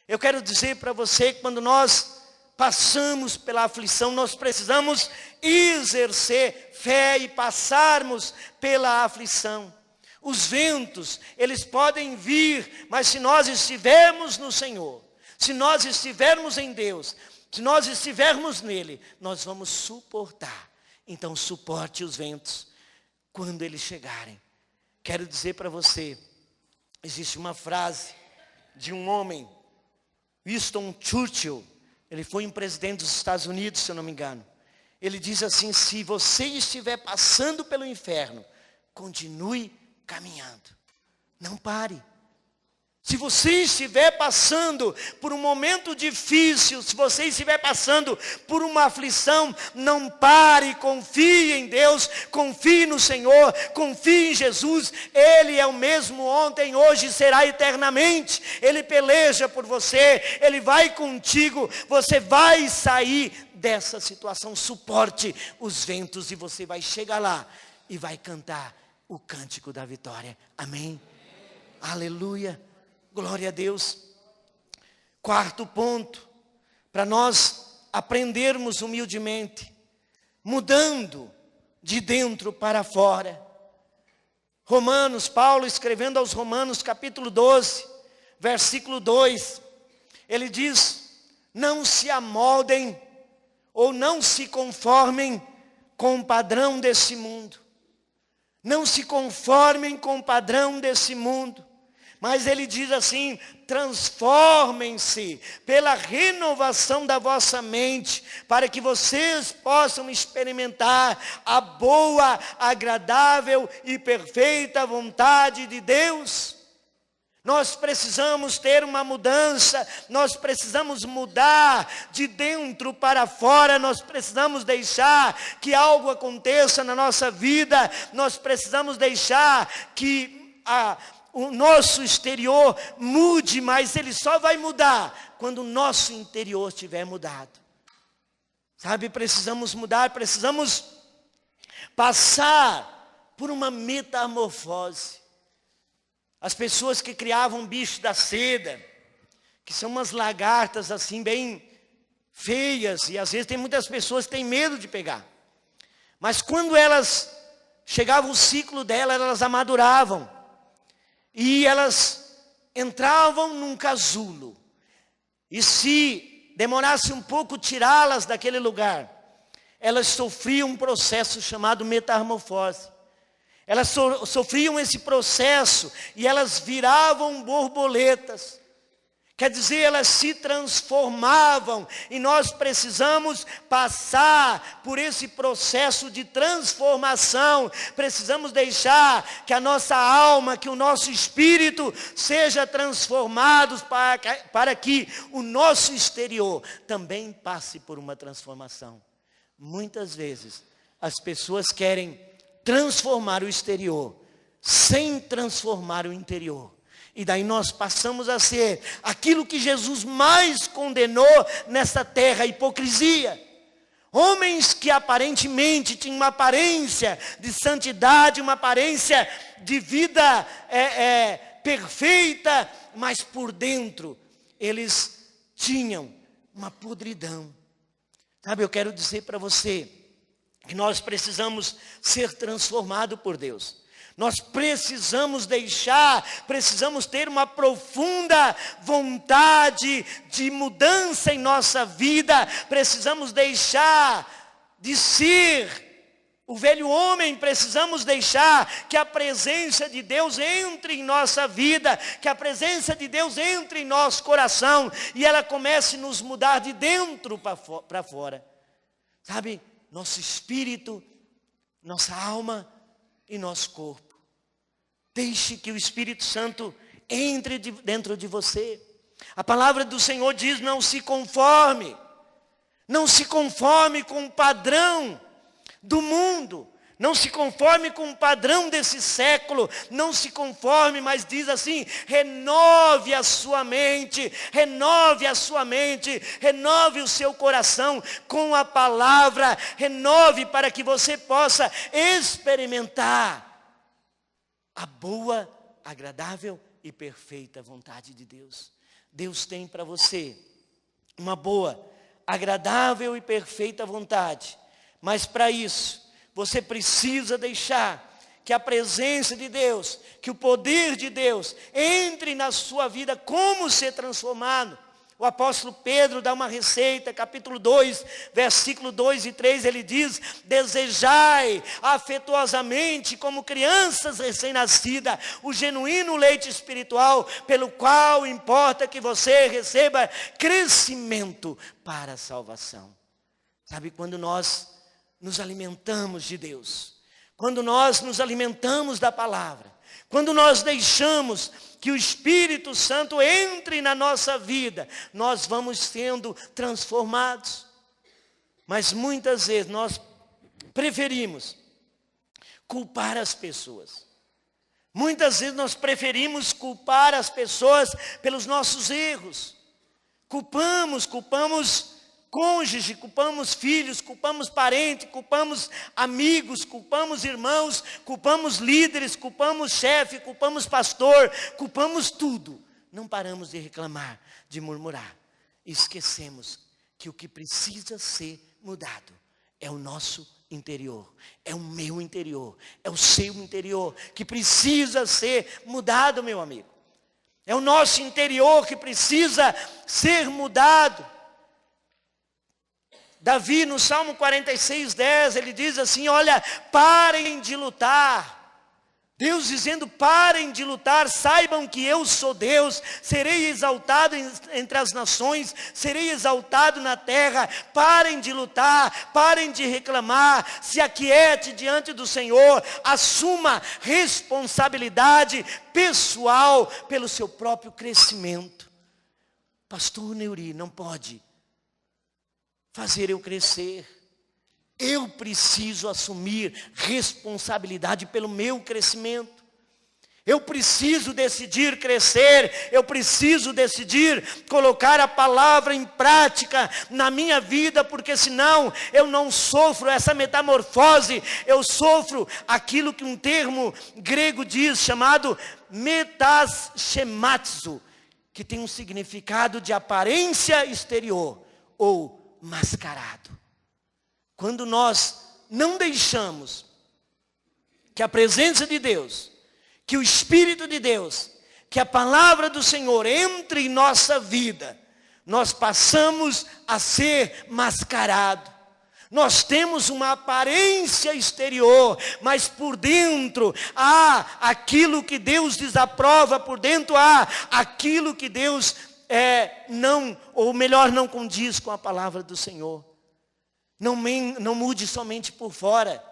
Eu quero dizer para você que quando nós passamos pela aflição, nós precisamos exercer fé e passarmos pela aflição. Os ventos, eles podem vir, mas se nós estivermos no Senhor, se nós estivermos em Deus, se nós estivermos nele, nós vamos suportar. Então suporte os ventos quando eles chegarem. Quero dizer para você, existe uma frase de um homem, Winston Churchill, ele foi um presidente dos Estados Unidos, se eu não me engano. Ele diz assim, se você estiver passando pelo inferno, continue caminhando, não pare. Se você estiver passando por um momento difícil, se você estiver passando por uma aflição, não pare, confie em Deus, confie no Senhor, confie em Jesus. Ele é o mesmo ontem, hoje e será eternamente. Ele peleja por você, Ele vai contigo, você vai sair dessa situação. Suporte os ventos e você vai chegar lá e vai cantar o cântico da vitória. Amém? Aleluia. Glória a Deus. Quarto ponto, para nós aprendermos humildemente, mudando de dentro para fora. Romanos, Paulo escrevendo aos Romanos capítulo 12, versículo 2, ele diz, não se amoldem ou não se conformem com o padrão desse mundo. Não se conformem com o padrão desse mundo. Mas ele diz assim, transformem-se pela renovação da vossa mente, para que vocês possam experimentar a boa, agradável e perfeita vontade de Deus. Nós precisamos ter uma mudança, nós precisamos mudar de dentro para fora, nós precisamos deixar que algo aconteça na nossa vida, nós precisamos deixar que o nosso exterior mude, mas ele só vai mudar quando o nosso interior estiver mudado. Sabe, precisamos mudar, precisamos passar por uma metamorfose. As pessoas que criavam bicho da seda, que são umas lagartas assim bem feias, e às vezes tem muitas pessoas que têm medo de pegar. Mas quando elas chegava o ciclo delas, elas amaduravam. E elas entravam num casulo. E se demorasse um pouco tirá-las daquele lugar, elas sofriam um processo chamado metamorfose. Elas sofriam esse processo e elas viravam borboletas. Quer dizer, elas se transformavam, e nós precisamos passar por esse processo de transformação. Precisamos deixar que a nossa alma, que o nosso espírito seja transformados para que o nosso exterior também passe por uma transformação. Muitas vezes as pessoas querem transformar o exterior sem transformar o interior. E daí nós passamos a ser aquilo que Jesus mais condenou nessa terra, a hipocrisia. Homens que aparentemente tinham uma aparência de santidade, uma aparência de vida perfeita, mas por dentro eles tinham uma podridão. Sabe, eu quero dizer para você que nós precisamos ser transformados por Deus. Nós precisamos precisamos ter uma profunda vontade de mudança em nossa vida. Precisamos deixar de ser o velho homem, precisamos deixar que a presença de Deus entre em nossa vida, que a presença de Deus entre em nosso coração e ela comece a nos mudar de dentro para fora. Sabe, nosso espírito, nossa alma e nosso corpo. Deixe que o Espírito Santo entre dentro de você. A palavra do Senhor diz, não se conforme. Não se conforme com o padrão do mundo. Não se conforme com o padrão desse século. Não se conforme, mas diz assim: renove a sua mente. Renove a sua mente. Renove o seu coração com a palavra. Renove para que você possa experimentar a boa, agradável e perfeita vontade de Deus. Deus tem para você uma boa, agradável e perfeita vontade. Mas para isso, você precisa deixar que a presença de Deus, que o poder de Deus entre na sua vida. Como ser transformado? O apóstolo Pedro dá uma receita, capítulo 2, versículo 2 e 3, ele diz: desejai afetuosamente, como crianças recém-nascidas, o genuíno leite espiritual, pelo qual importa que você receba crescimento para a salvação. Sabe, quando nós nos alimentamos de Deus, quando nós nos alimentamos da palavra, quando nós deixamos que o Espírito Santo entre na nossa vida, nós vamos sendo transformados. Mas muitas vezes nós preferimos culpar as pessoas. Muitas vezes nós preferimos culpar as pessoas pelos nossos erros. Culpamos cônjuge, culpamos filhos, culpamos parentes, culpamos amigos, culpamos irmãos, culpamos líderes, culpamos chefe, culpamos pastor, culpamos tudo. Não paramos de reclamar, de murmurar. Esquecemos que o que precisa ser mudado é o nosso interior, é o meu interior, é o seu interior que precisa ser mudado, meu amigo. É o nosso interior que precisa ser mudado. Davi, no Salmo 46, 10, ele diz assim: olha, parem de lutar. Deus dizendo: parem de lutar, saibam que eu sou Deus, serei exaltado entre as nações, serei exaltado na terra. Parem de lutar, parem de reclamar, se aquiete diante do Senhor, assuma responsabilidade pessoal pelo seu próprio crescimento. Pastor Neuri, não pode fazer eu crescer. Eu preciso assumir responsabilidade pelo meu crescimento. Eu preciso decidir crescer. Eu preciso decidir colocar a palavra em prática na minha vida, porque senão eu não sofro essa metamorfose. Eu sofro aquilo que um termo grego diz, chamado metaschematzo, que tem um significado de aparência exterior ou mascarado. Quando nós não deixamos que a presença de Deus, que o Espírito de Deus, que a palavra do Senhor entre em nossa vida, nós passamos a ser mascarado. Nós temos uma aparência exterior, mas por dentro há aquilo que Deus desaprova, por dentro há aquilo que Deus não, ou melhor, não condiz com a palavra do Senhor. Não mude somente por fora.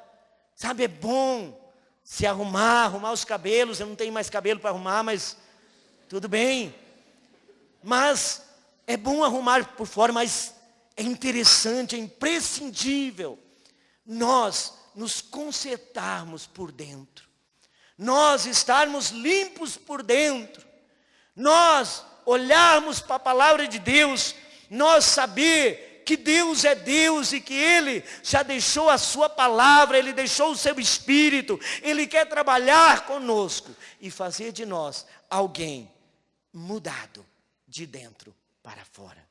Sabe, é bom se arrumar os cabelos. Eu não tenho mais cabelo para arrumar, mas tudo bem. Mas é bom arrumar por fora, mas é interessante, é imprescindível nós nos consertarmos por dentro. Nós estarmos limpos por dentro. Nós olharmos para a palavra de Deus, nós saber que Deus é Deus e que Ele já deixou a sua palavra, Ele deixou o seu Espírito, Ele quer trabalhar conosco e fazer de nós alguém mudado de dentro para fora.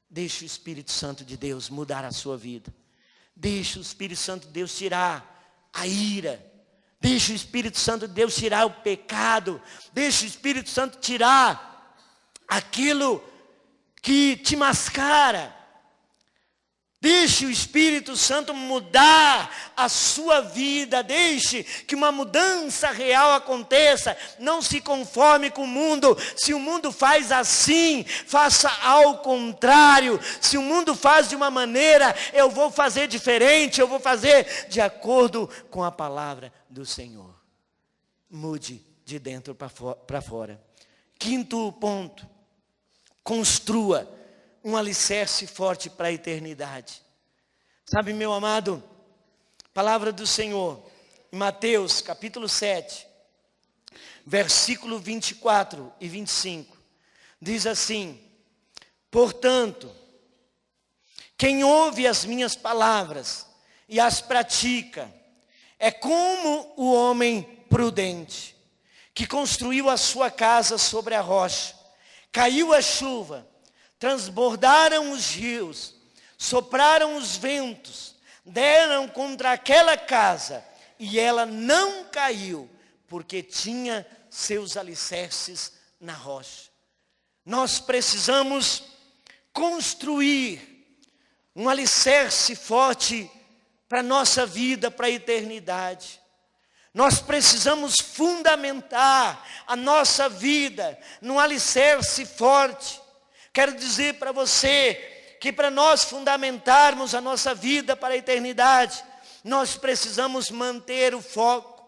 Deixe o Espírito Santo de Deus mudar a sua vida. Deixe o Espírito Santo de Deus tirar a ira. Deixe o Espírito Santo de Deus tirar o pecado. Deixe o Espírito Santo tirar aquilo que te mascara. Deixe o Espírito Santo mudar a sua vida. Deixe que uma mudança real aconteça. Não se conforme com o mundo. Se o mundo faz assim, faça ao contrário. Se o mundo faz de uma maneira, eu vou fazer diferente. Eu vou fazer de acordo com a palavra do Senhor. Mude de dentro para fora. Quinto ponto. Construa um alicerce forte para a eternidade. Sabe, meu amado, palavra do Senhor, em Mateus capítulo 7, versículo 24 e 25, diz assim: portanto, quem ouve as minhas palavras e as pratica, é como o homem prudente, que construiu a sua casa sobre a rocha. Caiu a chuva, transbordaram os rios, sopraram os ventos, deram contra aquela casa, e ela não caiu, porque tinha seus alicerces na rocha. Nós precisamos construir um alicerce forte para a nossa vida, para a eternidade. Nós precisamos fundamentar a nossa vida num alicerce forte. Quero dizer para você que para nós fundamentarmos a nossa vida para a eternidade, nós precisamos manter o foco.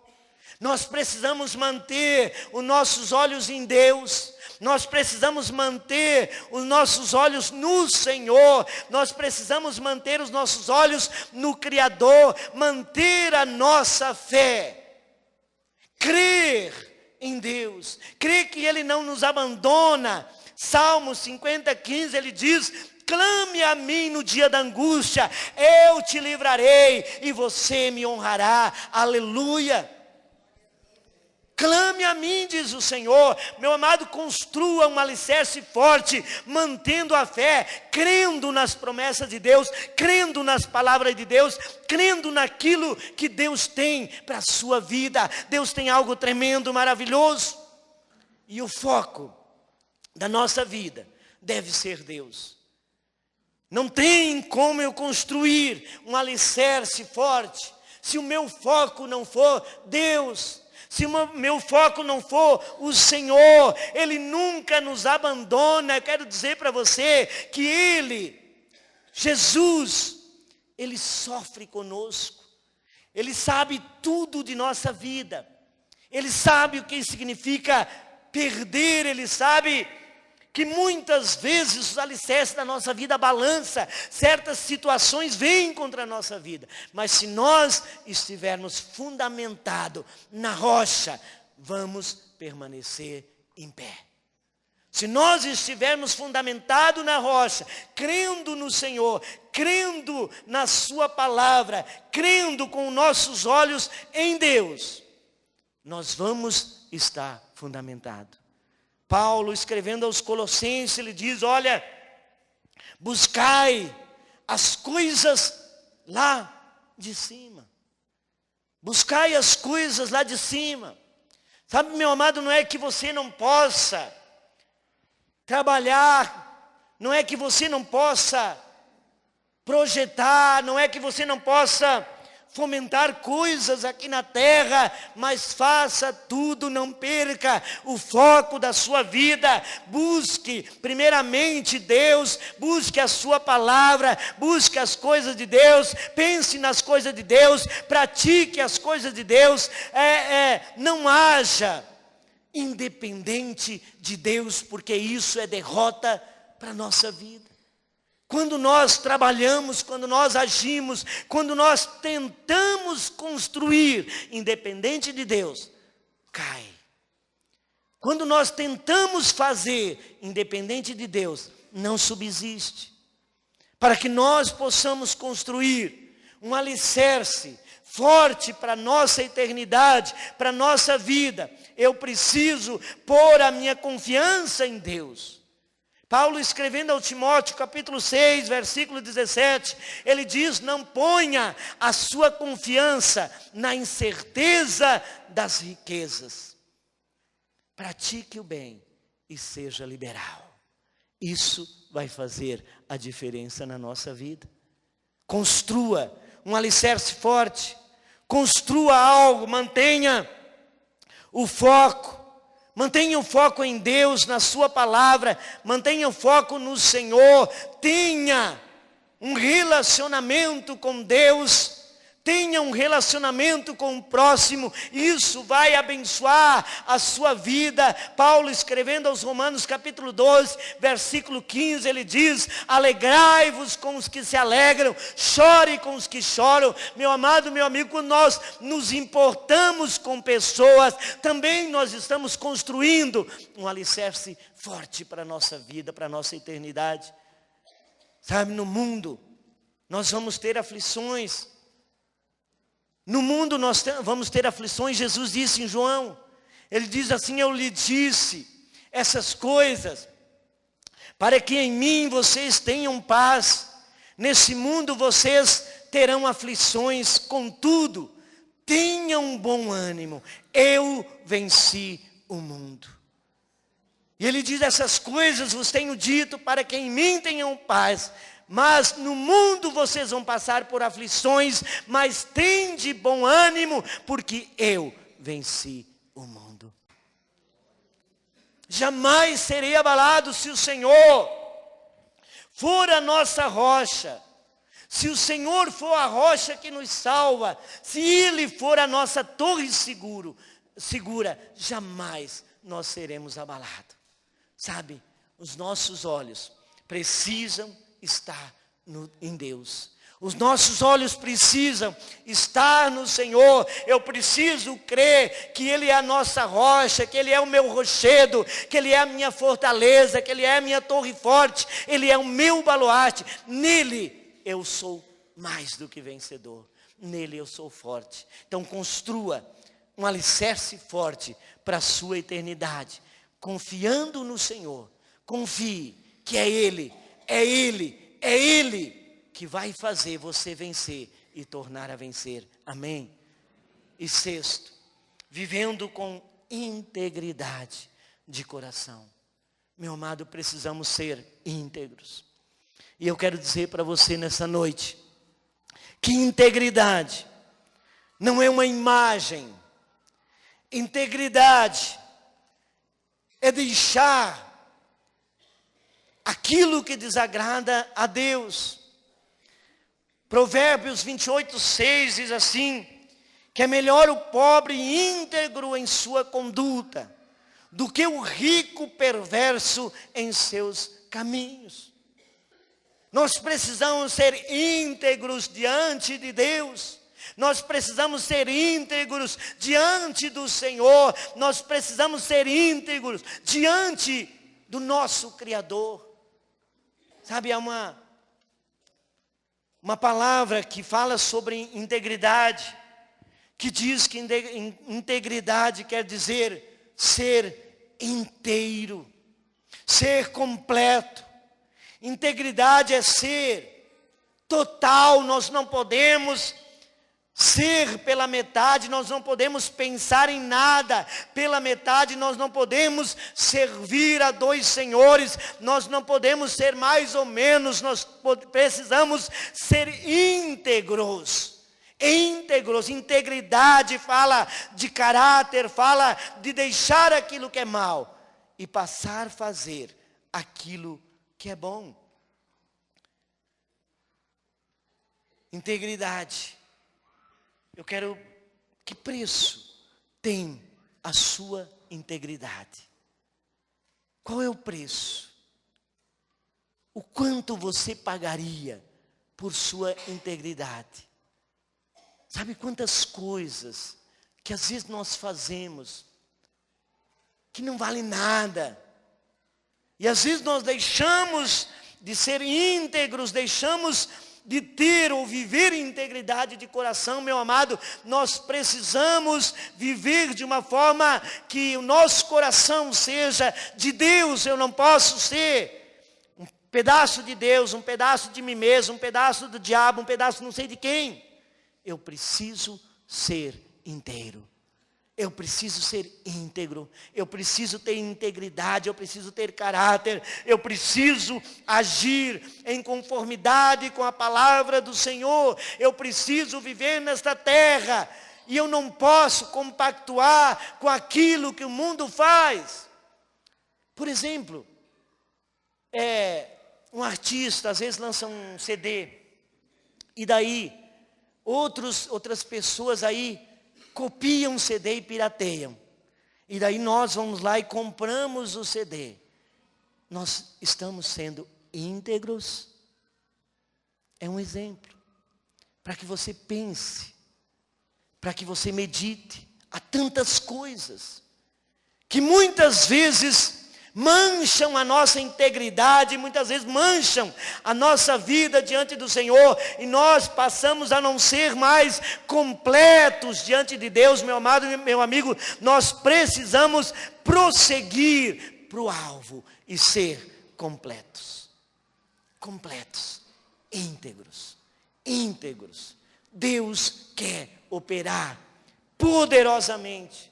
Nós precisamos manter os nossos olhos em Deus. Nós precisamos manter os nossos olhos no Senhor. Nós precisamos manter os nossos olhos no Criador. Manter a nossa fé. Crer em Deus. Crer que Ele não nos abandona. Salmo 50:15, ele diz: clame a mim no dia da angústia, eu te livrarei e você me honrará. Aleluia. Clame a mim, diz o Senhor. Meu amado, construa um alicerce forte, mantendo a fé, crendo nas promessas de Deus, crendo nas palavras de Deus, crendo naquilo que Deus tem para a sua vida. Deus tem algo tremendo, maravilhoso. E o foco da nossa vida deve ser Deus. Não tem como eu construir um alicerce forte se o meu foco não for Deus. Se o meu foco não for o Senhor, Ele nunca nos abandona. Eu quero dizer para você que Ele, Jesus, Ele sofre conosco. Ele sabe tudo de nossa vida. Ele sabe o que significa perder. Ele sabe que muitas vezes os alicerces da nossa vida balançam, certas situações vêm contra a nossa vida, mas se nós estivermos fundamentados na rocha, vamos permanecer em pé. Se nós estivermos fundamentados na rocha, crendo no Senhor, crendo na sua palavra, crendo com nossos olhos em Deus, nós vamos estar fundamentados. Paulo, escrevendo aos Colossenses, ele diz: olha, buscai as coisas lá de cima. Buscai as coisas lá de cima. Sabe, meu amado, não é que você não possa trabalhar, não é que você não possa projetar, não é que você não possa fomentar coisas aqui na terra, mas faça tudo, não perca o foco da sua vida. Busque primeiramente Deus, busque a sua palavra, busque as coisas de Deus, pense nas coisas de Deus, pratique as coisas de Deus. Não haja independente de Deus, porque isso é derrota para a nossa vida. Quando nós trabalhamos, quando nós agimos, quando nós tentamos construir independente de Deus, cai. Quando nós tentamos fazer independente de Deus, não subsiste. Para que nós possamos construir um alicerce forte para a nossa eternidade, para a nossa vida, eu preciso pôr a minha confiança em Deus. Paulo, escrevendo ao Timóteo, capítulo 6, versículo 17, ele diz: não ponha a sua confiança na incerteza das riquezas. Pratique o bem e seja liberal. Isso vai fazer a diferença na nossa vida. Construa um alicerce forte, construa algo, mantenha o foco. Mantenha o foco em Deus, na sua palavra, mantenha o foco no Senhor, tenha um relacionamento com Deus, tenha um relacionamento com o próximo, isso vai abençoar a sua vida. Paulo, escrevendo aos Romanos capítulo 12, versículo 15, ele diz: alegrai-vos com os que se alegram, chore com os que choram. Meu amado, meu amigo, quando nós nos importamos com pessoas, também nós estamos construindo um alicerce forte para a nossa vida, para a nossa eternidade. Sabe, no mundo nós vamos ter aflições. No mundo nós vamos ter aflições. Jesus disse em João, ele diz assim: eu lhe disse essas coisas para que em mim vocês tenham paz. Nesse mundo vocês terão aflições, contudo, tenham bom ânimo, eu venci o mundo. E ele diz: essas coisas vos tenho dito para que em mim tenham paz. Mas no mundo vocês vão passar por aflições, mas tende bom ânimo, porque eu venci o mundo. Jamais serei abalado se o Senhor for a nossa rocha, se o Senhor for a rocha que nos salva, se Ele for a nossa torre segura, jamais nós seremos abalados. Sabe, os nossos olhos precisam estar em Deus. Os nossos olhos precisam estar no Senhor. Eu preciso crer que Ele é a nossa rocha, que Ele é o meu rochedo, que Ele é a minha fortaleza, que Ele é a minha torre forte, Ele é o meu baluarte. Nele eu sou mais do que vencedor. Nele eu sou forte. Então construa um alicerce forte para a sua eternidade, confiando no Senhor. Confie que é Ele que vai fazer você vencer e tornar a vencer. Amém? E sexto, vivendo com integridade de coração. Meu amado, precisamos ser íntegros. E eu quero dizer para você nessa noite, que integridade não é uma imagem. Integridade é deixar aquilo que desagrada a Deus. Provérbios 28:6 diz assim, que é melhor o pobre íntegro em sua conduta, do que o rico perverso em seus caminhos. Nós precisamos ser íntegros diante de Deus. Nós precisamos ser íntegros diante do Senhor. Nós precisamos ser íntegros diante do nosso Criador. Sabe, há uma palavra que fala sobre integridade, que diz que integridade quer dizer ser inteiro, ser completo. Integridade é ser total. Nós não podemos ser pela metade, nós não podemos pensar em nada pela metade, nós não podemos servir a dois senhores, nós não podemos ser mais ou menos, nós precisamos ser íntegros. Íntegros, integridade fala de caráter, fala de deixar aquilo que é mal e passar a fazer aquilo que é bom. Integridade. Eu quero, que preço tem a sua integridade? Qual é o preço? O quanto você pagaria por sua integridade? Sabe quantas coisas que às vezes nós fazemos que não vale nada? E às vezes nós deixamos de ser íntegros, deixamos de ter ou viver integridade de coração. Meu amado, nós precisamos viver de uma forma que o nosso coração seja de Deus. Eu não posso ser um pedaço de Deus, um pedaço de mim mesmo, um pedaço do diabo, um pedaço não sei de quem. Eu preciso ser inteiro. Eu preciso ser íntegro, eu preciso ter integridade, eu preciso ter caráter, eu preciso agir em conformidade com a palavra do Senhor, eu preciso viver nesta terra, e eu não posso compactuar com aquilo que o mundo faz. Por exemplo, um artista às vezes lança um CD, e daí outras pessoas aí copiam o CD e pirateiam. E daí nós vamos lá e compramos o CD. Nós estamos sendo íntegros? É um exemplo para que você pense, para que você medite. Há tantas coisas que muitas vezes mancham a nossa integridade, muitas vezes mancham a nossa vida diante do Senhor, e nós passamos a não ser mais completos diante de Deus. Meu amado e meu amigo, nós precisamos prosseguir para o alvo e ser completos, íntegros. Deus quer operar poderosamente.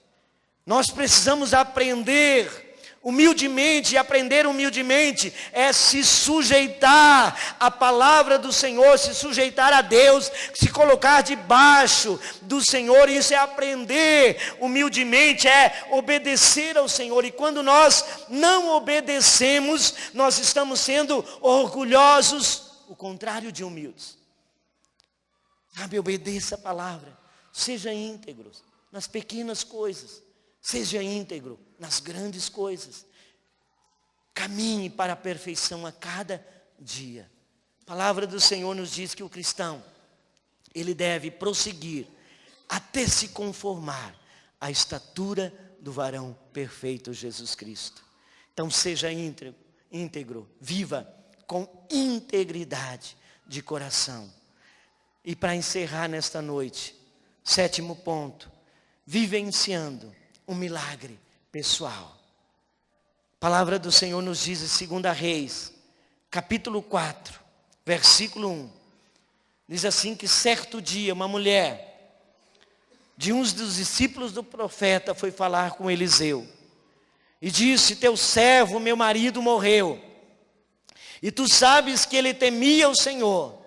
Nós precisamos aprender humildemente, e aprender humildemente é se sujeitar à palavra do Senhor, se sujeitar a Deus, se colocar debaixo do Senhor. Isso é aprender humildemente, é obedecer ao Senhor. E quando nós não obedecemos, nós estamos sendo orgulhosos, o contrário de humildes. Sabe, obedeça a palavra, seja íntegro nas pequenas coisas, seja íntegro nas grandes coisas. Caminhe para a perfeição a cada dia. A palavra do Senhor nos diz que o cristão, ele deve prosseguir até se conformar à estatura do varão perfeito, Jesus Cristo. Então seja íntegro, viva com integridade de coração. E para encerrar nesta noite, 7º ponto, vivenciando um milagre pessoal. A palavra do Senhor nos diz em 2 Reis, capítulo 4, versículo 1. Diz assim que certo dia uma mulher de uns dos discípulos do profeta foi falar com Eliseu. E disse: teu servo, meu marido, morreu. E tu sabes que ele temia o Senhor.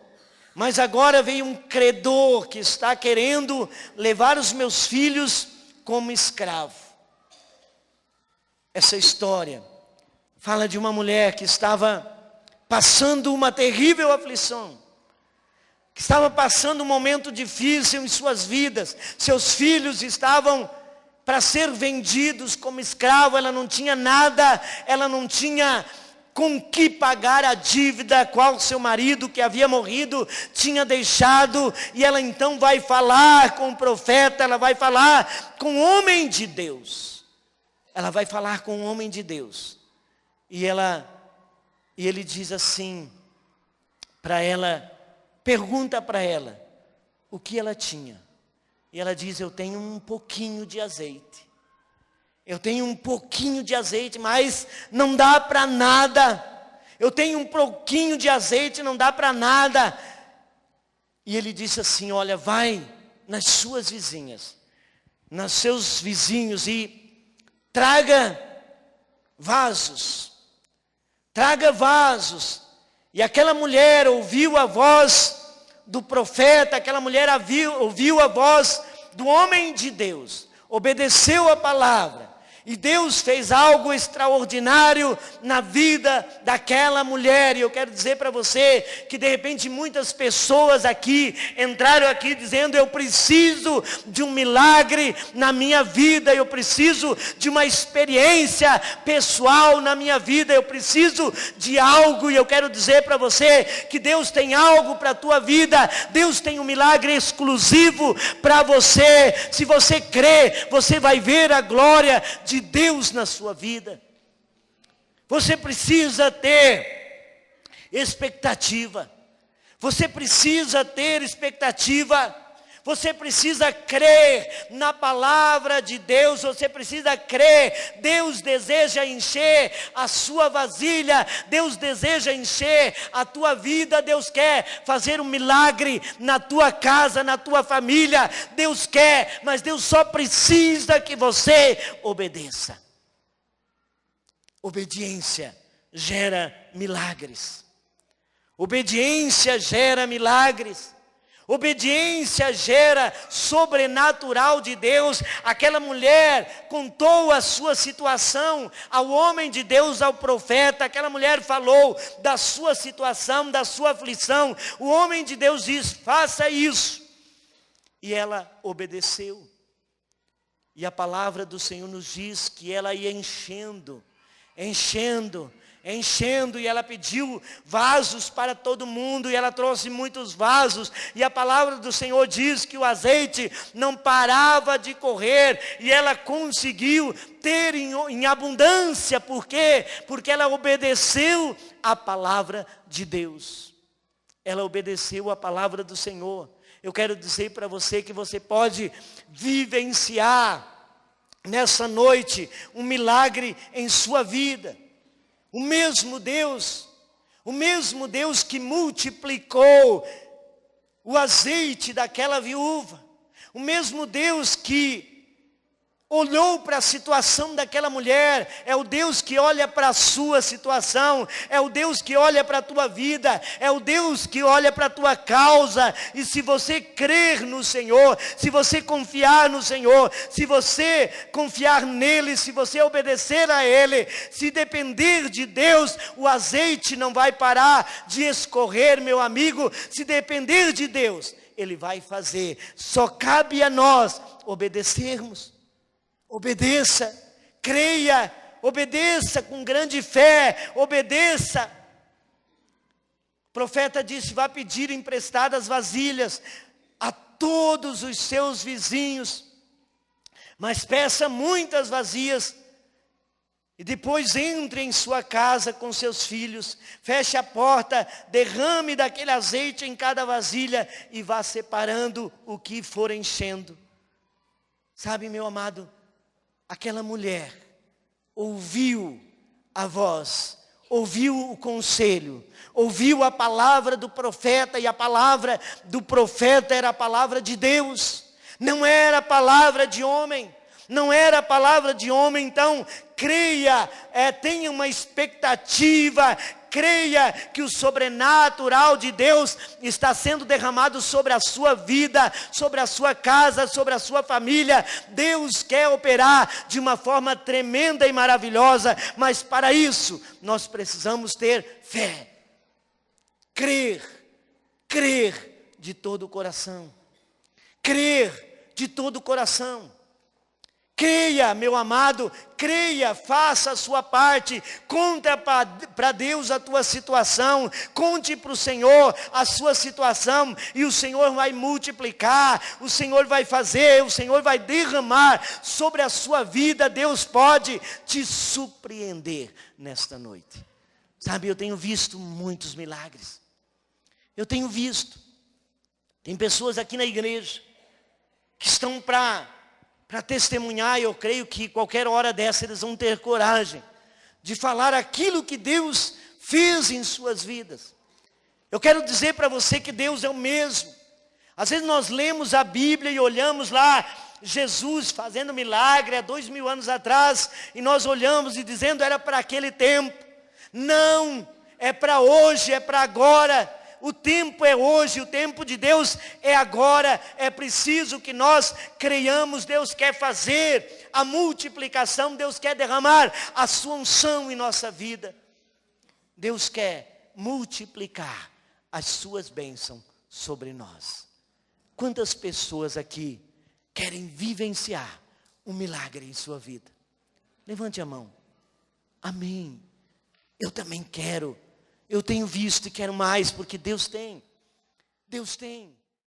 Mas agora veio um credor que está querendo levar os meus filhos como escravo. Essa história fala de uma mulher que estava passando uma terrível aflição, que estava passando um momento difícil em suas vidas. Seus filhos estavam para ser vendidos como escravo. Ela não tinha nada, ela não tinha com que pagar a dívida qual seu marido que havia morrido tinha deixado. E ela então vai falar com o profeta, ela vai falar com o homem de Deus. Ela vai falar com o homem de Deus. E ele diz assim para ela, pergunta para ela o que ela tinha. E ela diz: eu tenho um pouquinho de azeite. Eu tenho um pouquinho de azeite, mas não dá para nada. Eu tenho um pouquinho de azeite, não dá para nada. E ele disse assim: olha, vai nas suas vizinhas, nos seus vizinhos e traga vasos. Traga vasos. E aquela mulher ouviu a voz do profeta, aquela mulher ouviu a voz do homem de Deus, obedeceu a palavra. E Deus fez algo extraordinário na vida daquela mulher. E eu quero dizer para você que de repente muitas pessoas aqui entraram aqui dizendo: eu preciso de um milagre na minha vida, eu preciso de uma experiência pessoal na minha vida, eu preciso de algo. E eu quero dizer para você que Deus tem algo para a tua vida. Deus tem um milagre exclusivo para você. Se você crê, você vai ver a glória de Deus na sua vida. Você precisa ter expectativa. Você precisa ter expectativa. Você precisa crer na palavra de Deus. Você precisa crer. Deus deseja encher a sua vasilha. Deus deseja encher a tua vida. Deus quer fazer um milagre na tua casa, na tua família. Deus quer, mas Deus só precisa que você obedeça. Obediência gera milagres. Obediência gera milagres. Obediência gera sobrenatural de Deus. Aquela mulher contou a sua situação ao homem de Deus, ao profeta. Aquela mulher falou da sua situação, da sua aflição. O homem de Deus diz: faça isso. E ela obedeceu. E a palavra do Senhor nos diz que ela ia enchendo, e ela pediu vasos para todo mundo, e ela trouxe muitos vasos, e a palavra do Senhor diz que o azeite não parava de correr, e ela conseguiu ter em abundância. Por quê? Porque ela obedeceu a palavra de Deus, ela obedeceu a palavra do Senhor. Eu quero dizer para você que você pode vivenciar nessa noite um milagre em sua vida. O mesmo Deus que multiplicou o azeite daquela viúva, o mesmo Deus que olhou para a situação daquela mulher, é o Deus que olha para a sua situação, é o Deus que olha para a tua vida, é o Deus que olha para a tua causa. E se você crer no Senhor, se você confiar no Senhor, se você confiar nele, se você obedecer a ele, se depender de Deus, o azeite não vai parar de escorrer, meu amigo. Se depender de Deus, ele vai fazer. Só cabe a nós obedecermos. Obedeça, creia, obedeça com grande fé, obedeça. O profeta disse: vá pedir emprestadas vasilhas a todos os seus vizinhos, mas peça muitas vazias, e depois entre em sua casa com seus filhos, feche a porta, derrame daquele azeite em cada vasilha, e vá separando o que for enchendo. Sabe, meu amado, aquela mulher ouviu a voz, ouviu o conselho, ouviu a palavra do profeta, e a palavra do profeta era a palavra de Deus, não era a palavra de homem, não era a palavra de homem. Então, creia, tenha uma expectativa, creia que o sobrenatural de Deus está sendo derramado sobre a sua vida, sobre a sua casa, sobre a sua família. Deus quer operar de uma forma tremenda e maravilhosa, mas para isso nós precisamos ter fé, crer de todo o coração, crer de todo o coração. Creia, meu amado, creia, faça a sua parte, conta para Deus a tua situação, conte para o Senhor a sua situação, e o Senhor vai multiplicar, o Senhor vai fazer, o Senhor vai derramar sobre a sua vida. Deus pode te surpreender nesta noite. Sabe, eu tenho visto muitos milagres, tem pessoas aqui na igreja que estão para testemunhar, e eu creio que qualquer hora dessa eles vão ter coragem de falar aquilo que Deus fez em suas vidas. Eu quero dizer para você que Deus é o mesmo. Às vezes nós lemos a Bíblia e olhamos lá Jesus fazendo milagre há 2000 anos atrás, e nós olhamos e dizendo era para aquele tempo. Não, é para hoje, é para agora. O tempo é hoje, o tempo de Deus é agora. É preciso que nós creiamos. Deus quer fazer a multiplicação, Deus quer derramar a sua unção em nossa vida. Deus quer multiplicar as suas bênçãos sobre nós. Quantas pessoas aqui querem vivenciar um milagre em sua vida? Levante a mão. Amém. Eu também quero. Eu tenho visto e quero mais, porque Deus tem. Deus tem.